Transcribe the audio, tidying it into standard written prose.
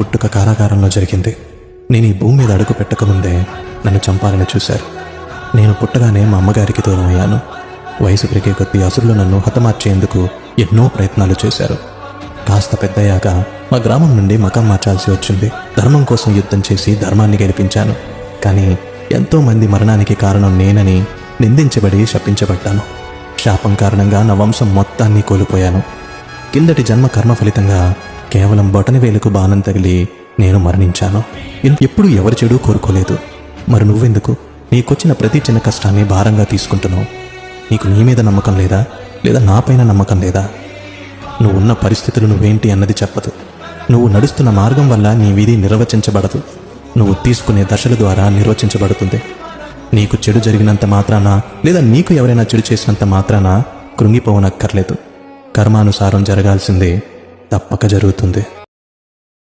పుట్టుక కారాగారంలో జరిగింది. నేను ఈ భూమి మీద అడుగు పెట్టకముందే నన్ను చంపాలని చూశారు. నేను పుట్టగానే మా అమ్మగారికి దూరం అయ్యాను. వయసు పెరిగే కొద్దీ అసురులు నన్ను హతమార్చేందుకు ఎన్నో ప్రయత్నాలు చేశారు. కాస్త పెద్దయ్యాక మా గ్రామం నుండి మకం మార్చాల్సి వచ్చింది. ధర్మం కోసం యుద్ధం చేసి ధర్మాన్ని గెలిపించాను. కానీ ఎంతోమంది మరణానికి కారణం నేనని నిందించబడి శపించబడ్డాను. శాపం కారణంగా నా వంశం మొత్తాన్ని కోల్పోయాను. కిందటి జన్మ కర్మ ఫలితంగా కేవలం బొటనవేలుకు బాణం తగిలి నేను మరణించాను. ఎప్పుడూ ఎవరి చెడు కోరుకోలేదు. మరి నువ్వెందుకు నీకొచ్చిన ప్రతి చిన్న కష్టాన్ని భారంగా తీసుకుంటున్నావు? నీకు నీ మీద నమ్మకం లేదా? లేదా నాపైన నమ్మకం లేదా? నువ్వున్న పరిస్థితులు నువ్వేంటి అన్నది చెప్పదు. నువ్వు నడుస్తున్న మార్గం వల్ల నీ విధి నిర్వచించబడదు. నువ్వు తీసుకునే దశల ద్వారా నిర్వచించబడుతుంది. నీకు చెడు జరిగినంత మాత్రాన, లేదా నీకు ఎవరైనా చెడు చేసినంత మాత్రాన కృంగిపోవనక్కర్లేదు. కర్మానుసారం జరగాల్సిందే తప్పక జరుగుతుంది.